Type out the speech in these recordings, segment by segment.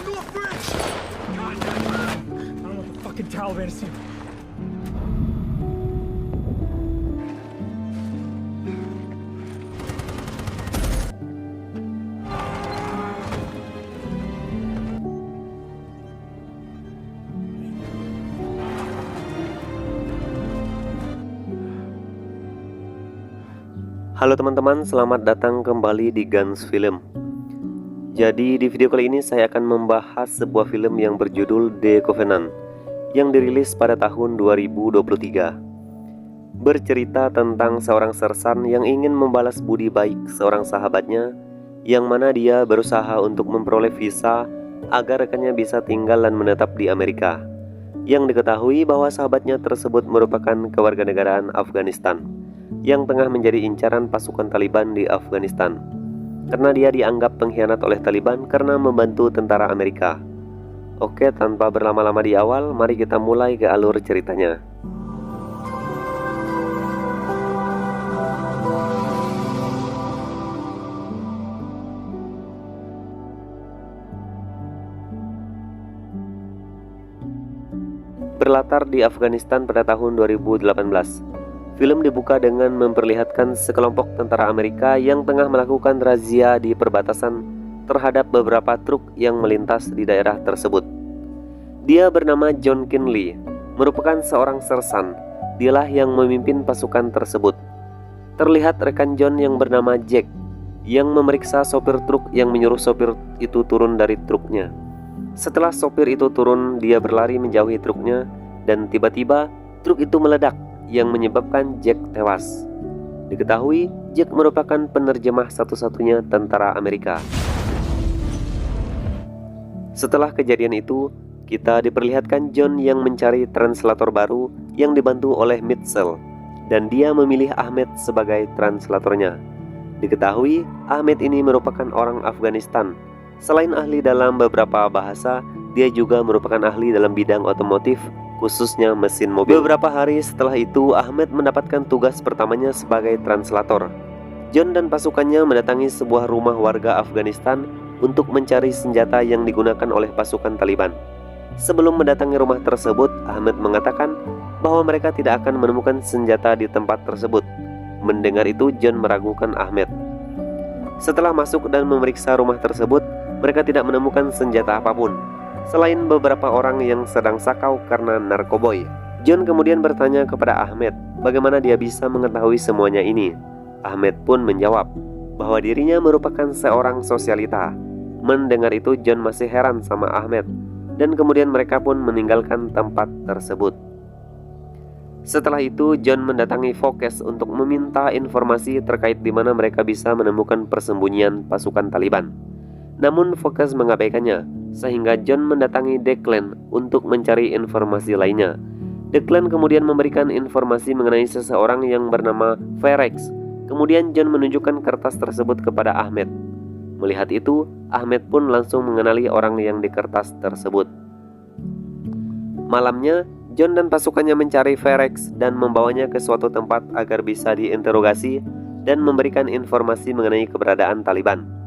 Go up bridge! Contact! I don't know what the fucking Taliban is doing. Halo teman-teman, selamat datang kembali di Guns Film. Jadi di video kali ini saya akan membahas sebuah film yang berjudul The Covenant yang dirilis pada tahun 2023. Bercerita tentang seorang sersan yang ingin membalas budi baik seorang sahabatnya, yang mana dia berusaha untuk memperoleh visa agar rekannya bisa tinggal dan menetap di Amerika. Yang diketahui bahwa sahabatnya tersebut merupakan kewarganegaraan Afghanistan yang tengah menjadi incaran pasukan Taliban di Afghanistan, karena dia dianggap pengkhianat oleh Taliban karena membantu tentara Amerika. Oke, tanpa berlama-lama di awal, mari kita mulai ke alur ceritanya. Berlatar di Afghanistan pada tahun 2018. Film dibuka dengan memperlihatkan sekelompok tentara Amerika yang tengah melakukan razia di perbatasan terhadap beberapa truk yang melintas di daerah tersebut. Dia bernama John Kinley, merupakan seorang sersan. Dialah yang memimpin pasukan tersebut. Terlihat rekan John yang bernama Jack yang memeriksa sopir truk yang menyuruh sopir itu turun dari truknya. Setelah sopir itu turun, dia berlari menjauhi truknya dan tiba-tiba truk itu meledak yang menyebabkan Jack tewas. Diketahui Jack merupakan penerjemah satu-satunya tentara Amerika. Setelah kejadian itu, kita diperlihatkan John yang mencari translator baru yang dibantu oleh Mitchell, dan dia memilih Ahmed sebagai translatornya. Diketahui Ahmed ini merupakan orang Afghanistan. Selain ahli dalam beberapa bahasa, dia juga merupakan ahli dalam bidang otomotif, khususnya mesin mobil. Beberapa hari setelah itu, Ahmed mendapatkan tugas pertamanya sebagai translator. John dan pasukannya mendatangi sebuah rumah warga Afghanistan untuk mencari senjata yang digunakan oleh pasukan Taliban. Sebelum mendatangi rumah tersebut, Ahmed mengatakan bahwa mereka tidak akan menemukan senjata di tempat tersebut. Mendengar itu, John meragukan Ahmed. Setelah masuk dan memeriksa rumah tersebut, mereka tidak menemukan senjata apapun selain beberapa orang yang sedang sakau karena narkoboy. John kemudian bertanya kepada Ahmed bagaimana dia bisa mengetahui semuanya ini. Ahmed pun menjawab bahwa dirinya merupakan seorang sosialita. Mendengar itu, John masih heran sama Ahmed, dan kemudian mereka pun meninggalkan tempat tersebut. Setelah itu, John mendatangi Focus untuk meminta informasi terkait di mana mereka bisa menemukan persembunyian pasukan Taliban. Namun Focus mengabaikannya, sehingga John mendatangi Declan untuk mencari informasi lainnya. Declan kemudian memberikan informasi mengenai seseorang yang bernama Ferex. Kemudian John menunjukkan kertas tersebut kepada Ahmed. Melihat itu, Ahmed pun langsung mengenali orang yang di kertas tersebut. Malamnya, John dan pasukannya mencari Ferex dan membawanya ke suatu tempat agar bisa diinterogasi dan memberikan informasi mengenai keberadaan Taliban.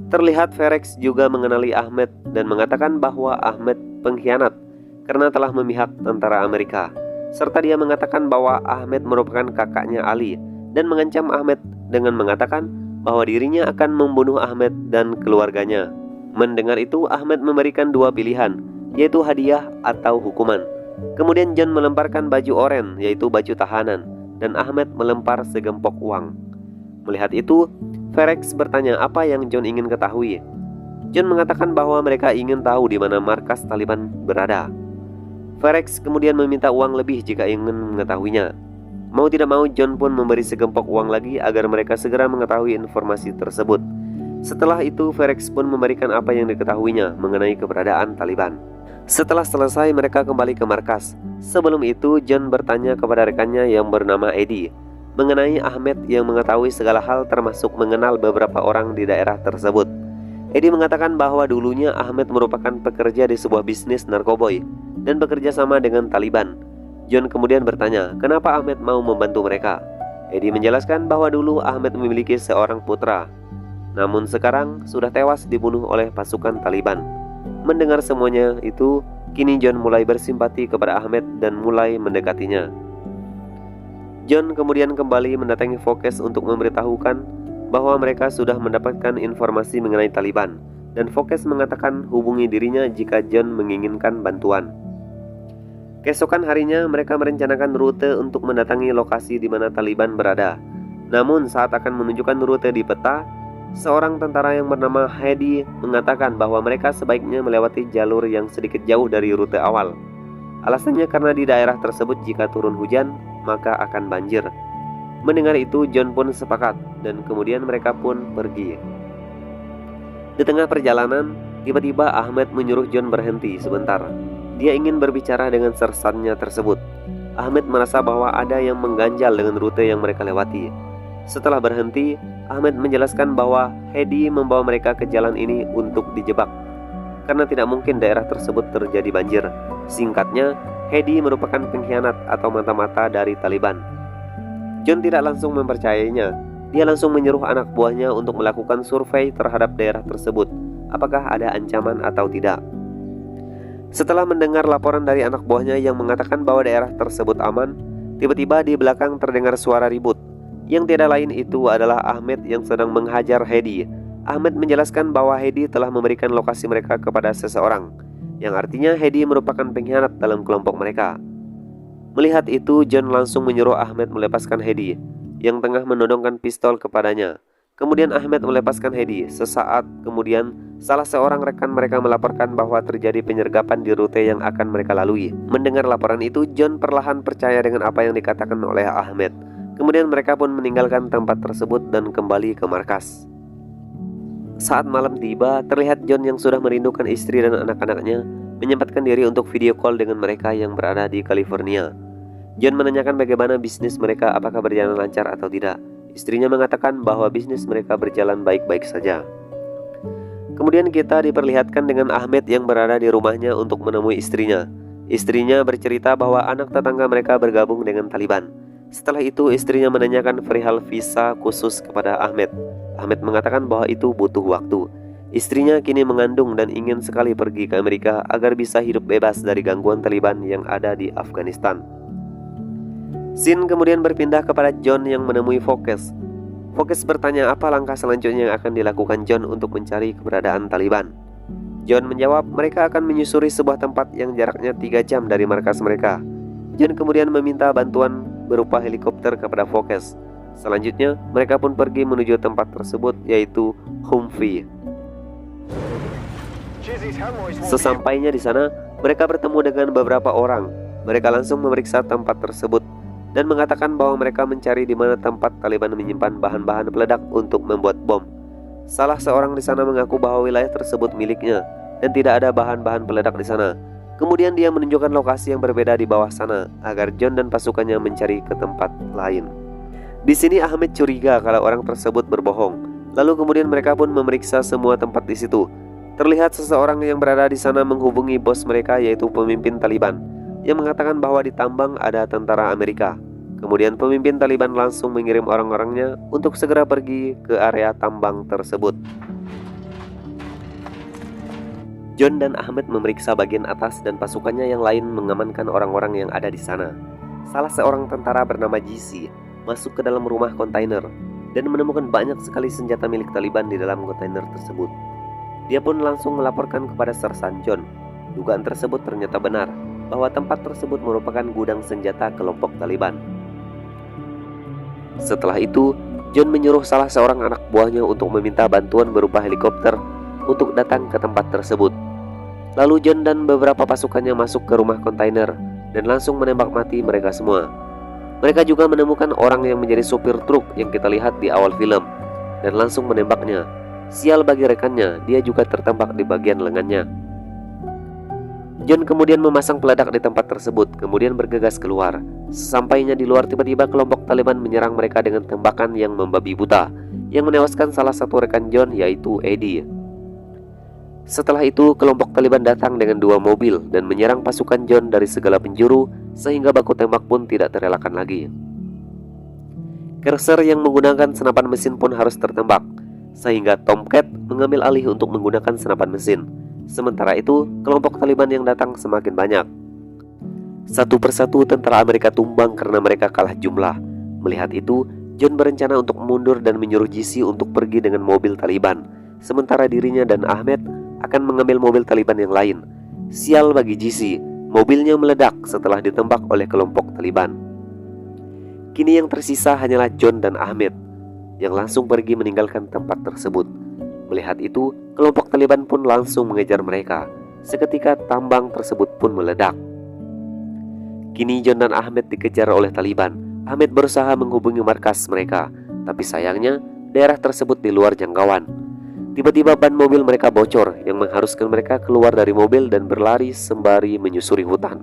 Terlihat Ferex juga mengenali Ahmed dan mengatakan bahwa Ahmed pengkhianat karena telah memihak tentara Amerika, serta dia mengatakan bahwa Ahmed merupakan kakaknya Ali dan mengancam Ahmed dengan mengatakan bahwa dirinya akan membunuh Ahmed dan keluarganya. Mendengar itu, Ahmed memberikan dua pilihan, yaitu hadiah atau hukuman. Kemudian John melemparkan baju oranye, yaitu baju tahanan, dan Ahmed melempar segempok uang. Melihat itu, Ferex bertanya apa yang John ingin ketahui. John mengatakan bahwa mereka ingin tahu di mana markas Taliban berada. Ferex kemudian meminta uang lebih jika ingin mengetahuinya. Mau tidak mau, John pun memberi segempok uang lagi agar mereka segera mengetahui informasi tersebut. Setelah itu, Ferex pun memberikan apa yang diketahuinya mengenai keberadaan Taliban. Setelah selesai, mereka kembali ke markas. Sebelum itu, John bertanya kepada rekannya yang bernama Eddie mengenai Ahmed yang mengetahui segala hal termasuk mengenal beberapa orang di daerah tersebut. Eddie mengatakan bahwa dulunya Ahmed merupakan pekerja di sebuah bisnis narkoboy dan bekerja sama dengan Taliban. John kemudian bertanya kenapa Ahmed mau membantu mereka. Eddie menjelaskan bahwa dulu Ahmed memiliki seorang putra, namun sekarang sudah tewas dibunuh oleh pasukan Taliban. Mendengar semuanya itu, kini John mulai bersimpati kepada Ahmed dan mulai mendekatinya. John kemudian kembali mendatangi Focus untuk memberitahukan bahwa mereka sudah mendapatkan informasi mengenai Taliban, dan Focus mengatakan hubungi dirinya jika John menginginkan bantuan. Keesokan harinya mereka merencanakan rute untuk mendatangi lokasi di mana Taliban berada. Namun saat akan menunjukkan rute di peta, seorang tentara yang bernama Hedi mengatakan bahwa mereka sebaiknya melewati jalur yang sedikit jauh dari rute awal. Alasannya karena di daerah tersebut jika turun hujan, maka akan banjir. Mendengar itu, John pun sepakat dan kemudian mereka pun pergi. Di tengah perjalanan, tiba-tiba Ahmed menyuruh John berhenti sebentar. Dia ingin berbicara dengan sersannya tersebut. Ahmed merasa bahwa ada yang mengganjal dengan rute yang mereka lewati. Setelah berhenti, Ahmed menjelaskan bahwa Hedi membawa mereka ke jalan ini untuk dijebak, karena tidak mungkin daerah tersebut terjadi banjir. Singkatnya, Hedi merupakan pengkhianat atau mata-mata dari Taliban. John tidak langsung mempercayainya. Dia langsung menyuruh anak buahnya untuk melakukan survei terhadap daerah tersebut, apakah ada ancaman atau tidak. Setelah mendengar laporan dari anak buahnya yang mengatakan bahwa daerah tersebut aman, tiba-tiba di belakang terdengar suara ribut. Yang tidak lain itu adalah Ahmed yang sedang menghajar Hedi. Ahmed menjelaskan bahwa Hedi telah memberikan lokasi mereka kepada seseorang, yang artinya Hedi merupakan pengkhianat dalam kelompok mereka. Melihat itu, John langsung menyuruh Ahmed melepaskan Hedi, yang tengah menodongkan pistol kepadanya. Kemudian Ahmed melepaskan Hedi. Sesaat kemudian, salah seorang rekan mereka melaporkan bahwa terjadi penyergapan di rute yang akan mereka lalui. Mendengar laporan itu, John perlahan percaya dengan apa yang dikatakan oleh Ahmed. Kemudian mereka pun meninggalkan tempat tersebut dan kembali ke markas. Saat malam tiba, terlihat John yang sudah merindukan istri dan anak-anaknya menyempatkan diri untuk video call dengan mereka yang berada di California. John menanyakan bagaimana bisnis mereka, apakah berjalan lancar atau tidak. Istrinya mengatakan bahwa bisnis mereka berjalan baik-baik saja. Kemudian kita diperlihatkan dengan Ahmed yang berada di rumahnya untuk menemui istrinya. Istrinya bercerita bahwa anak tetangga mereka bergabung dengan Taliban. Setelah itu istrinya menanyakan perihal visa khusus kepada Ahmed. Ahmed mengatakan bahwa itu butuh waktu. Istrinya kini mengandung dan ingin sekali pergi ke Amerika agar bisa hidup bebas dari gangguan Taliban yang ada di Afghanistan. Scene kemudian berpindah kepada John yang menemui Focus. Focus bertanya apa langkah selanjutnya yang akan dilakukan John untuk mencari keberadaan Taliban. John menjawab mereka akan menyusuri sebuah tempat yang jaraknya 3 jam dari markas mereka. John kemudian meminta bantuan berupa helikopter kepada Focus. Selanjutnya mereka pun pergi menuju tempat tersebut, yaitu Humvee. Sesampainya di sana, mereka bertemu dengan beberapa orang. Mereka langsung memeriksa tempat tersebut dan mengatakan bahwa mereka mencari di mana tempat Taliban menyimpan bahan-bahan peledak untuk membuat bom. Salah seorang di sana mengaku bahwa wilayah tersebut miliknya dan tidak ada bahan-bahan peledak di sana. Kemudian dia menunjukkan lokasi yang berbeda di bawah sana agar John dan pasukannya mencari ke tempat lain. Di sini Ahmed curiga kalau orang tersebut berbohong. Lalu kemudian mereka pun memeriksa semua tempat di situ. Terlihat seseorang yang berada di sana menghubungi bos mereka, yaitu pemimpin Taliban, yang mengatakan bahwa di tambang ada tentara Amerika. Kemudian pemimpin Taliban langsung mengirim orang-orangnya untuk segera pergi ke area tambang tersebut. John dan Ahmed memeriksa bagian atas dan pasukannya yang lain mengamankan orang-orang yang ada di sana. Salah seorang tentara bernama GC masuk ke dalam rumah kontainer dan menemukan banyak sekali senjata milik Taliban di dalam kontainer tersebut. Dia pun langsung melaporkan kepada Sersan John. Dugaan tersebut ternyata benar, bahwa tempat tersebut merupakan gudang senjata kelompok Taliban. Setelah itu, John menyuruh salah seorang anak buahnya untuk meminta bantuan berupa helikopter untuk datang ke tempat tersebut. Lalu John dan beberapa pasukannya masuk ke rumah kontainer dan langsung menembak mati mereka semua. Mereka juga menemukan orang yang menjadi sopir truk yang kita lihat di awal film dan langsung menembaknya. Sial bagi rekannya, dia juga tertembak di bagian lengannya. John kemudian memasang peledak di tempat tersebut, kemudian bergegas keluar. Sesampainya di luar, tiba-tiba kelompok Taliban menyerang mereka dengan tembakan yang membabi buta, yang menewaskan salah satu rekan John, yaitu Eddie. Setelah itu, kelompok Taliban datang dengan 2 mobil dan menyerang pasukan John dari segala penjuru, sehingga baku tembak pun tidak terelakkan lagi. Kerser yang menggunakan senapan mesin pun harus tertembak, sehingga Tomcat mengambil alih untuk menggunakan senapan mesin. Sementara itu, kelompok Taliban yang datang semakin banyak. Satu persatu tentara Amerika tumbang karena mereka kalah jumlah. Melihat itu, John berencana untuk mundur dan menyuruh Jesse untuk pergi dengan mobil Taliban. Sementara dirinya dan Ahmed akan mengambil mobil Taliban yang lain. Sial bagi Jesse, mobilnya meledak setelah ditembak oleh kelompok Taliban. Kini yang tersisa hanyalah John dan Ahmed yang langsung pergi meninggalkan tempat tersebut. Melihat itu, kelompok Taliban pun langsung mengejar mereka. Seketika tambang tersebut pun meledak. Kini John dan Ahmed dikejar oleh Taliban. Ahmed berusaha menghubungi markas mereka, tapi sayangnya daerah tersebut di luar jangkauan. Tiba-tiba ban mobil mereka bocor yang mengharuskan mereka keluar dari mobil dan berlari sembari menyusuri hutan.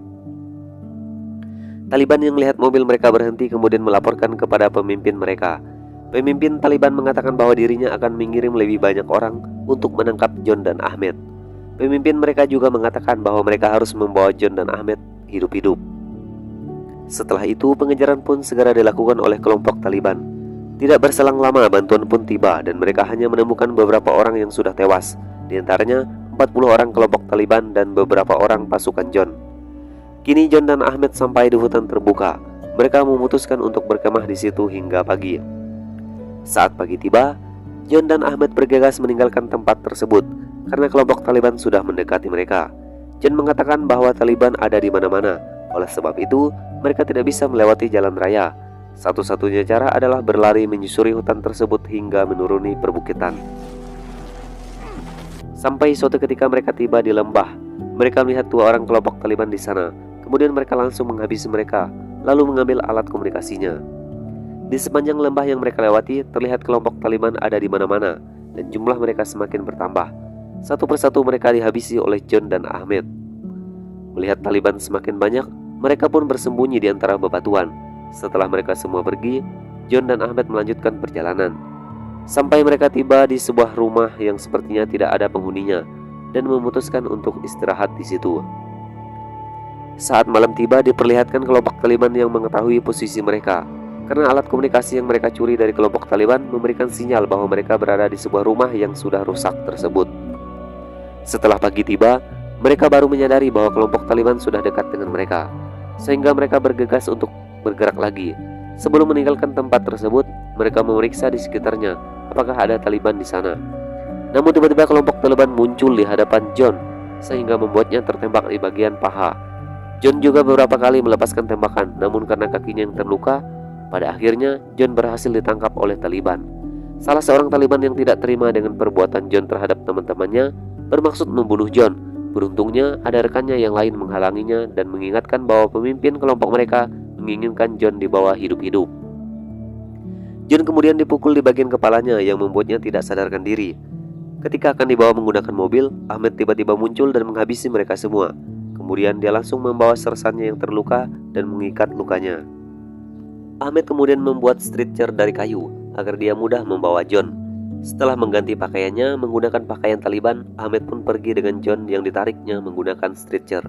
Taliban yang melihat mobil mereka berhenti kemudian melaporkan kepada pemimpin mereka. Pemimpin Taliban mengatakan bahwa dirinya akan mengirim lebih banyak orang untuk menangkap John dan Ahmed. Pemimpin mereka juga mengatakan bahwa mereka harus membawa John dan Ahmed hidup-hidup. Setelah itu, pengejaran pun segera dilakukan oleh kelompok Taliban. Tidak berselang lama, bantuan pun tiba dan mereka hanya menemukan beberapa orang yang sudah tewas. Di antaranya 40 orang kelompok Taliban dan beberapa orang pasukan John. Kini John dan Ahmed sampai di hutan terbuka. Mereka memutuskan untuk berkemah di situ hingga pagi. Saat pagi tiba, John dan Ahmed bergegas meninggalkan tempat tersebut karena kelompok Taliban sudah mendekati mereka. John mengatakan bahwa Taliban ada di mana-mana. Oleh sebab itu, mereka tidak bisa melewati jalan raya. Satu-satunya cara adalah berlari menyusuri hutan tersebut hingga menuruni perbukitan. Sampai suatu ketika mereka tiba di lembah. Mereka melihat 2 orang kelompok Taliban di sana. Kemudian mereka langsung menghabisi mereka, lalu mengambil alat komunikasinya. Di sepanjang lembah yang mereka lewati, terlihat kelompok Taliban ada di mana-mana dan jumlah mereka semakin bertambah. Satu persatu mereka dihabisi oleh John dan Ahmed. Melihat Taliban semakin banyak, mereka pun bersembunyi di antara bebatuan. Setelah mereka semua pergi, John dan Ahmed melanjutkan perjalanan. Sampai mereka tiba di sebuah rumah yang sepertinya tidak ada penghuninya dan memutuskan untuk istirahat di situ. Saat malam tiba, diperlihatkan kelompok Taliban yang mengetahui posisi mereka. Karena alat komunikasi yang mereka curi dari kelompok Taliban memberikan sinyal bahwa mereka berada di sebuah rumah yang sudah rusak tersebut. Setelah pagi tiba, mereka baru menyadari bahwa kelompok Taliban sudah dekat dengan mereka, sehingga mereka bergegas untuk bergerak lagi. Sebelum meninggalkan tempat tersebut, mereka memeriksa di sekitarnya apakah ada Taliban di sana. Namun tiba-tiba kelompok Taliban muncul di hadapan John, sehingga membuatnya tertembak di bagian paha. John juga beberapa kali melepaskan tembakan, namun karena kakinya yang terluka, pada akhirnya John berhasil ditangkap oleh Taliban. Salah seorang Taliban yang tidak terima dengan perbuatan John terhadap teman-temannya bermaksud membunuh John. Beruntungnya ada rekannya yang lain menghalanginya dan mengingatkan bahwa pemimpin kelompok mereka menginginkan John dibawa hidup-hidup. John kemudian dipukul di bagian kepalanya yang membuatnya tidak sadarkan diri. Ketika akan dibawa menggunakan mobil, Ahmed tiba-tiba muncul dan menghabisi mereka semua. Kemudian dia langsung membawa sersannya yang terluka dan mengikat lukanya. Ahmed kemudian membuat stretcher dari kayu agar dia mudah membawa John. Setelah mengganti pakaiannya menggunakan pakaian Taliban, Ahmed pun pergi dengan John yang ditariknya menggunakan stretcher.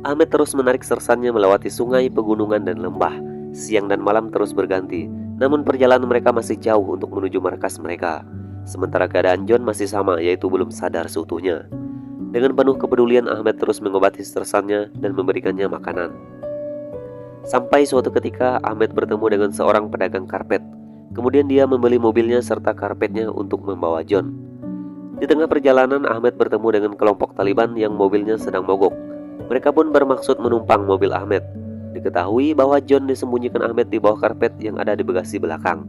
Ahmed terus menarik sersannya melewati sungai, pegunungan, dan lembah. Siang dan malam terus berganti, namun perjalanan mereka masih jauh untuk menuju markas mereka. Sementara keadaan John masih sama, yaitu belum sadar seutuhnya. Dengan penuh kepedulian, Ahmed terus mengobati sersannya dan memberikannya makanan. Sampai suatu ketika Ahmed bertemu dengan seorang pedagang karpet. Kemudian dia membeli mobilnya serta karpetnya untuk membawa John. Di tengah perjalanan, Ahmed bertemu dengan kelompok Taliban yang mobilnya sedang mogok. Mereka pun bermaksud menumpang mobil Ahmed. Diketahui bahwa John disembunyikan Ahmed di bawah karpet yang ada di bagasi belakang.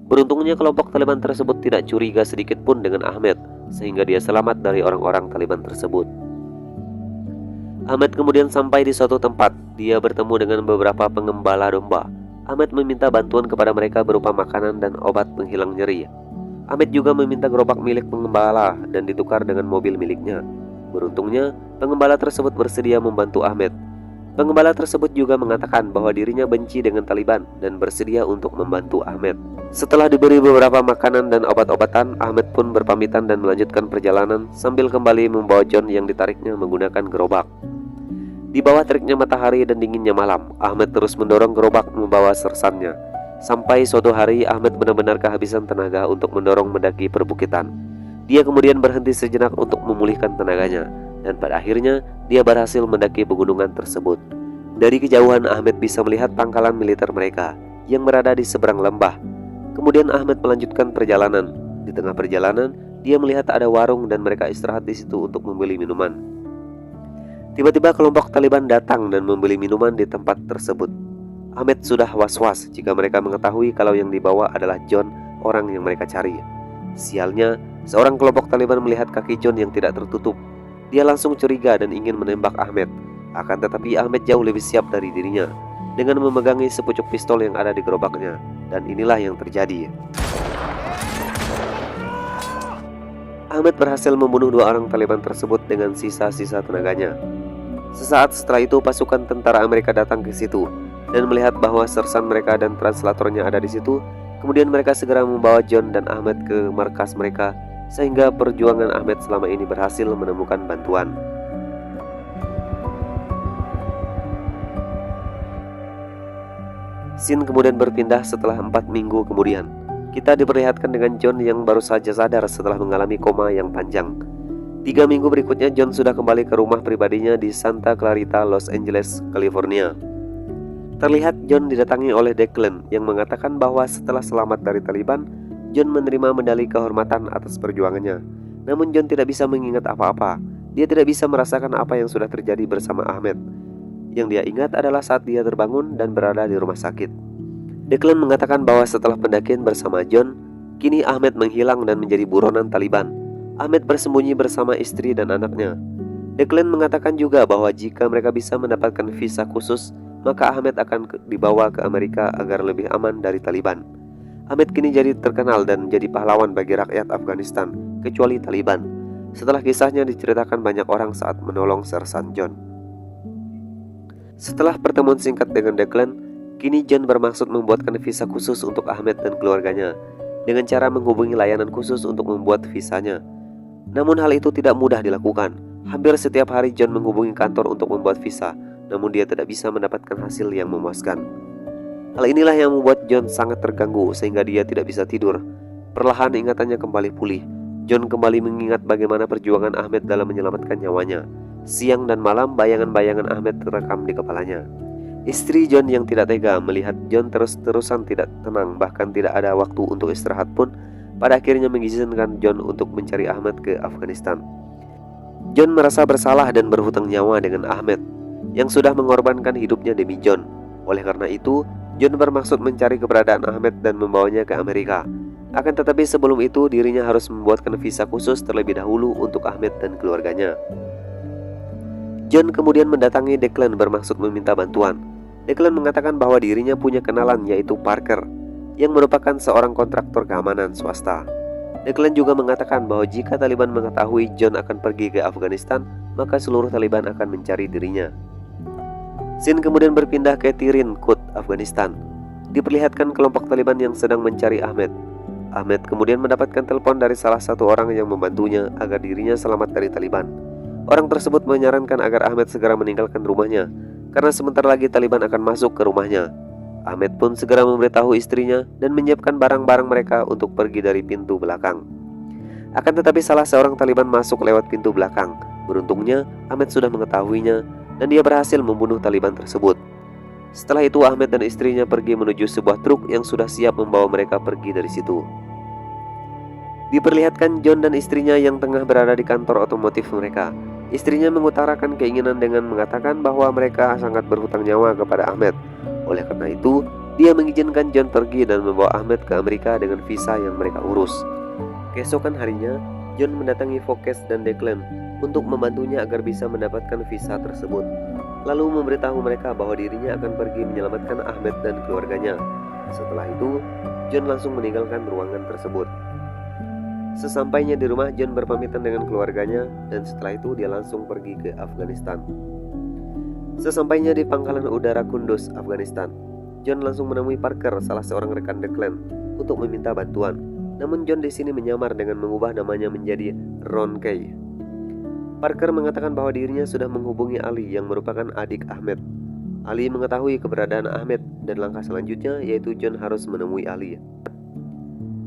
Beruntungnya kelompok Taliban tersebut tidak curiga sedikit pun dengan Ahmed, sehingga dia selamat dari orang-orang Taliban tersebut. Ahmed kemudian sampai di suatu tempat. Dia bertemu dengan beberapa pengembala domba. Ahmed meminta bantuan kepada mereka berupa makanan dan obat penghilang nyeri. Ahmed juga meminta gerobak milik pengembala dan ditukar dengan mobil miliknya. Beruntungnya, pengembala tersebut bersedia membantu Ahmed. Pengembala tersebut juga mengatakan bahwa dirinya benci dengan Taliban dan bersedia untuk membantu Ahmed. Setelah diberi beberapa makanan dan obat-obatan, Ahmed pun berpamitan dan melanjutkan perjalanan sambil kembali membawa John yang ditariknya menggunakan gerobak. Di bawah teriknya matahari dan dinginnya malam, Ahmed terus mendorong gerobak membawa sersannya. Sampai suatu hari Ahmed benar-benar kehabisan tenaga untuk mendorong mendaki perbukitan. Dia kemudian berhenti sejenak untuk memulihkan tenaganya, dan pada akhirnya dia berhasil mendaki pegunungan tersebut. Dari kejauhan Ahmed bisa melihat pangkalan militer mereka yang berada di seberang lembah. Kemudian Ahmed melanjutkan perjalanan. Di tengah perjalanan, dia melihat ada warung dan mereka istirahat di situ untuk membeli minuman. Tiba-tiba kelompok Taliban datang dan membeli minuman di tempat tersebut. Ahmed sudah was-was jika mereka mengetahui kalau yang dibawa adalah John, orang yang mereka cari. Sialnya, seorang kelompok Taliban melihat kaki John yang tidak tertutup. Dia langsung curiga dan ingin menembak Ahmed. Akan tetapi Ahmed jauh lebih siap dari dirinya dengan memegangi sepucuk pistol yang ada di gerobaknya. Dan inilah yang terjadi. Ahmed berhasil membunuh 2 orang Taliban tersebut dengan sisa-sisa tenaganya. Sesaat setelah itu pasukan tentara Amerika datang ke situ dan melihat bahwa sersan mereka dan translatornya ada di situ. Kemudian mereka segera membawa John dan Ahmed ke markas mereka, sehingga perjuangan Ahmed selama ini berhasil menemukan bantuan. Scene kemudian berpindah setelah 4 minggu kemudian. Kita diperlihatkan dengan John yang baru saja sadar setelah mengalami koma yang panjang. 3 minggu berikutnya John sudah kembali ke rumah pribadinya di Santa Clarita, Los Angeles, California. Terlihat John didatangi oleh Declan yang mengatakan bahwa setelah selamat dari Taliban, John menerima medali kehormatan atas perjuangannya. Namun John tidak bisa mengingat apa-apa. Dia tidak bisa merasakan apa yang sudah terjadi bersama Ahmed. Yang dia ingat adalah saat dia terbangun dan berada di rumah sakit. Declan mengatakan bahwa setelah pendakian bersama John, kini Ahmed menghilang dan menjadi buronan Taliban. Ahmed bersembunyi bersama istri dan anaknya. Declan mengatakan juga bahwa jika mereka bisa mendapatkan visa khusus, maka Ahmed akan dibawa ke Amerika agar lebih aman dari Taliban. Ahmed kini jadi terkenal dan menjadi pahlawan bagi rakyat Afghanistan, kecuali Taliban. Setelah kisahnya diceritakan banyak orang saat menolong Sersan John. Setelah pertemuan singkat dengan Declan, kini John bermaksud membuatkan visa khusus untuk Ahmed dan keluarganya dengan cara menghubungi layanan khusus untuk membuat visanya. Namun hal itu tidak mudah dilakukan. Hampir setiap hari John menghubungi kantor untuk membuat visa, namun dia tidak bisa mendapatkan hasil yang memuaskan. Hal inilah yang membuat John sangat terganggu sehingga dia tidak bisa tidur. Perlahan ingatannya kembali pulih. John kembali mengingat bagaimana perjuangan Ahmed dalam menyelamatkan nyawanya. Siang dan malam bayangan-bayangan Ahmed terekam di kepalanya. Istri John yang tidak tega melihat John terus-terusan tidak tenang, bahkan tidak ada waktu untuk istirahat pun, pada akhirnya mengizinkan John untuk mencari Ahmed ke Afghanistan. John merasa bersalah dan berhutang nyawa dengan Ahmed yang sudah mengorbankan hidupnya demi John. Oleh karena itu, John bermaksud mencari keberadaan Ahmed dan membawanya ke Amerika. Akan tetapi sebelum itu dirinya harus membuatkan visa khusus terlebih dahulu untuk Ahmed dan keluarganya. John kemudian mendatangi Declan bermaksud meminta bantuan. Declan mengatakan bahwa dirinya punya kenalan yaitu Parker, yang merupakan seorang kontraktor keamanan swasta. Declan juga mengatakan bahwa jika Taliban mengetahui John akan pergi ke Afghanistan, maka seluruh Taliban akan mencari dirinya. Scene kemudian berpindah ke Tirin Kut, Afghanistan. Diperlihatkan kelompok Taliban yang sedang mencari Ahmed. Ahmed kemudian mendapatkan telepon dari salah satu orang yang membantunya agar dirinya selamat dari Taliban. Orang tersebut menyarankan agar Ahmed segera meninggalkan rumahnya, karena sebentar lagi Taliban akan masuk ke rumahnya. Ahmed pun segera memberitahu istrinya dan menyiapkan barang-barang mereka untuk pergi dari pintu belakang. Akan tetapi salah seorang Taliban masuk lewat pintu belakang. Beruntungnya Ahmed sudah mengetahuinya dan dia berhasil membunuh Taliban tersebut. Setelah itu Ahmed dan istrinya pergi menuju sebuah truk yang sudah siap membawa mereka pergi dari situ. Diperlihatkan John dan istrinya yang tengah berada di kantor otomotif mereka. Istrinya mengutarakan keinginan dengan mengatakan bahwa mereka sangat berhutang nyawa kepada Ahmed. Oleh karena itu, dia mengizinkan John pergi dan membawa Ahmed ke Amerika dengan visa yang mereka urus. Keesokan harinya, John mendatangi Vokes dan Declan untuk membantunya agar bisa mendapatkan visa tersebut. Lalu memberitahu mereka bahwa dirinya akan pergi menyelamatkan Ahmed dan keluarganya. Setelah itu, John langsung meninggalkan ruangan tersebut. Sesampainya di rumah, John berpamitan dengan keluarganya dan setelah itu dia langsung pergi ke Afghanistan. Sesampainya di pangkalan udara Kunduz, Afghanistan, John langsung menemui Parker, salah seorang rekan Declan, untuk meminta bantuan. Namun John di sini menyamar dengan mengubah namanya menjadi Ron Kay. Parker mengatakan bahwa dirinya sudah menghubungi Ali yang merupakan adik Ahmed. Ali mengetahui keberadaan Ahmed dan langkah selanjutnya yaitu John harus menemui Ali.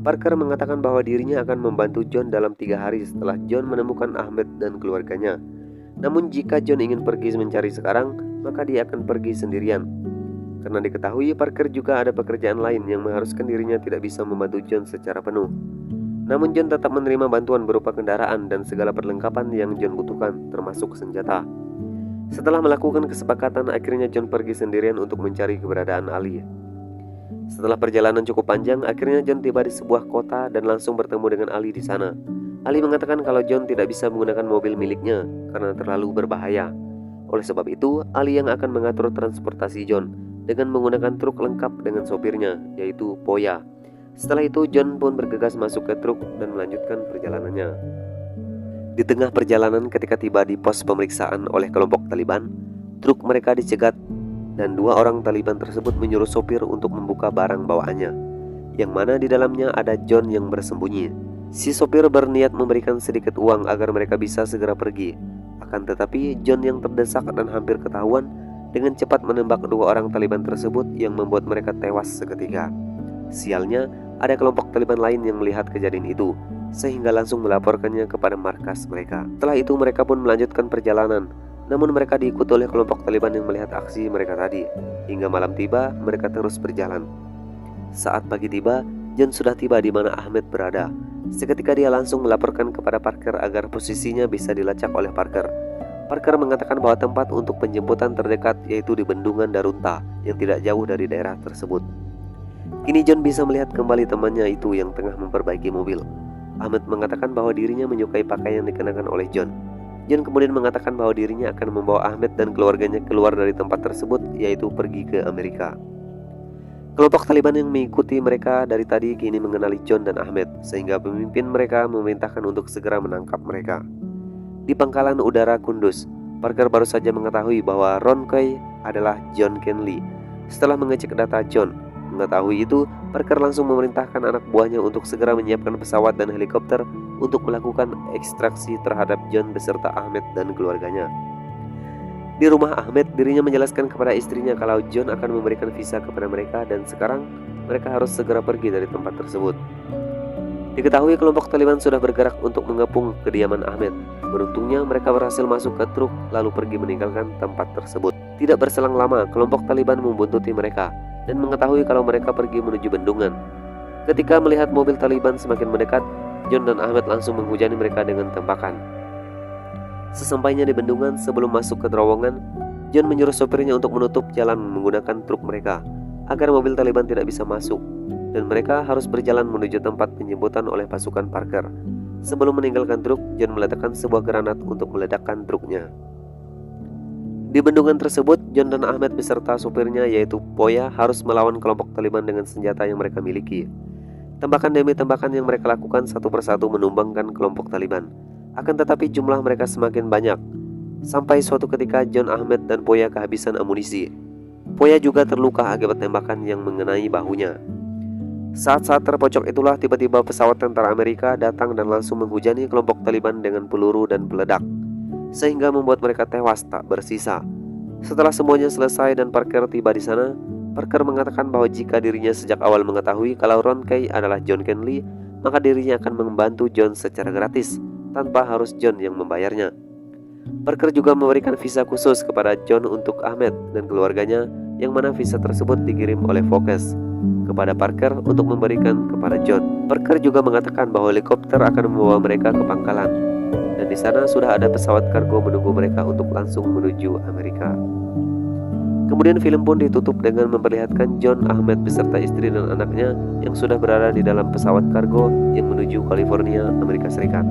Parker mengatakan bahwa dirinya akan membantu John dalam 3 hari setelah John menemukan Ahmed dan keluarganya. Namun jika John ingin pergi mencari sekarang, maka dia akan pergi sendirian. Karena diketahui Parker juga ada pekerjaan lain yang mengharuskan dirinya tidak bisa membantu John secara penuh. Namun John tetap menerima bantuan berupa kendaraan dan segala perlengkapan yang John butuhkan, termasuk senjata. Setelah melakukan kesepakatan, akhirnya John pergi sendirian untuk mencari keberadaan Ali. Setelah perjalanan cukup panjang, akhirnya John tiba di sebuah kota dan langsung bertemu dengan Ali di sana. Ali mengatakan kalau John tidak bisa menggunakan mobil miliknya karena terlalu berbahaya. Oleh sebab itu, Ali yang akan mengatur transportasi John dengan menggunakan truk lengkap dengan sopirnya, yaitu Poya. Setelah itu, John pun bergegas masuk ke truk dan melanjutkan perjalanannya. Di tengah perjalanan ketika tiba di pos pemeriksaan oleh kelompok Taliban, truk mereka dicegat dan 2 orang Taliban tersebut menyuruh sopir untuk membuka barang bawaannya, yang mana di dalamnya ada John yang bersembunyi. Si sopir berniat memberikan sedikit uang agar mereka bisa segera pergi. Akan tetapi John yang terdesak dan hampir ketahuan dengan cepat menembak 2 orang Taliban tersebut yang membuat mereka tewas seketika. Sialnya, ada kelompok Taliban lain yang melihat kejadian itu, sehingga langsung melaporkannya kepada markas mereka. Setelah itu mereka pun melanjutkan perjalanan. Namun mereka diikuti oleh kelompok Taliban yang melihat aksi mereka tadi. Hingga malam tiba, mereka terus berjalan. Saat pagi tiba, John sudah tiba di mana Ahmed berada. Seketika dia langsung melaporkan kepada Parker agar posisinya bisa dilacak oleh Parker. Parker mengatakan bahwa tempat untuk penjemputan terdekat yaitu di Bendungan Darunta yang tidak jauh dari daerah tersebut. Kini John bisa melihat kembali temannya itu yang tengah memperbaiki mobil. Ahmed mengatakan bahwa dirinya menyukai pakaian yang dikenakan oleh John. John kemudian mengatakan bahwa dirinya akan membawa Ahmed dan keluarganya keluar dari tempat tersebut, yaitu pergi ke Amerika. Kelompok Taliban yang mengikuti mereka dari tadi kini mengenali John dan Ahmed, sehingga pemimpin mereka memerintahkan untuk segera menangkap mereka. Di pangkalan udara Kunduz, Parker baru saja mengetahui bahwa Ron Coy adalah John Kenley. Setelah mengecek data John mengetahui itu, Parker langsung memerintahkan anak buahnya untuk segera menyiapkan pesawat dan helikopter untuk melakukan ekstraksi terhadap John beserta Ahmed dan keluarganya. Di rumah Ahmed, dirinya menjelaskan kepada istrinya kalau John akan memberikan visa kepada mereka dan sekarang mereka harus segera pergi dari tempat tersebut. Diketahui kelompok Taliban sudah bergerak untuk mengepung kediaman Ahmed. Beruntungnya mereka berhasil masuk ke truk lalu pergi meninggalkan tempat tersebut. Tidak berselang lama, kelompok Taliban membuntuti mereka dan mengetahui kalau mereka pergi menuju bendungan. Ketika melihat mobil Taliban semakin mendekat, John dan Ahmed langsung menghujani mereka dengan tembakan. Sesampainya di bendungan, sebelum masuk ke terowongan, John menyuruh sopirnya untuk menutup jalan menggunakan truk mereka agar mobil Taliban tidak bisa masuk, dan mereka harus berjalan menuju tempat penjemputan oleh pasukan Parker. Sebelum meninggalkan truk, John meletakkan sebuah granat untuk meledakkan truknya. Di bendungan tersebut, John dan Ahmed beserta sopirnya yaitu Poya harus melawan kelompok Taliban dengan senjata yang mereka miliki. Tembakan demi tembakan yang mereka lakukan satu persatu menumbangkan kelompok Taliban. Akan tetapi jumlah mereka semakin banyak. Sampai suatu ketika John, Ahmed, dan Poya kehabisan amunisi. Poya juga terluka akibat tembakan yang mengenai bahunya. Saat-saat terpojok itulah tiba-tiba pesawat tentara Amerika datang dan langsung menghujani kelompok Taliban dengan peluru dan peledak, sehingga membuat mereka tewas tak bersisa. Setelah semuanya selesai dan Parker tiba di sana, Parker mengatakan bahwa jika dirinya sejak awal mengetahui kalau Ron Coy adalah John Kenley, maka dirinya akan membantu John secara gratis tanpa harus John yang membayarnya. Parker juga memberikan visa khusus kepada John untuk Ahmed dan keluarganya, yang mana visa tersebut dikirim oleh Focus kepada Parker untuk memberikan kepada John. Parker juga mengatakan bahwa helikopter akan membawa mereka ke pangkalan, dan di sana sudah ada pesawat kargo menunggu mereka untuk langsung menuju Amerika. Kemudian film pun ditutup dengan memperlihatkan John, Ahmed beserta istri dan anaknya yang sudah berada di dalam pesawat kargo yang menuju California, Amerika Serikat.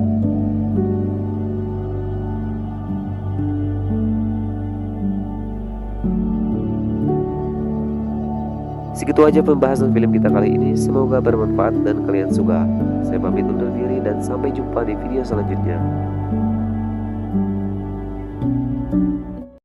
Segitu aja pembahasan film kita kali ini. Semoga bermanfaat dan kalian suka. Saya pamit undur diri dan sampai jumpa di video selanjutnya.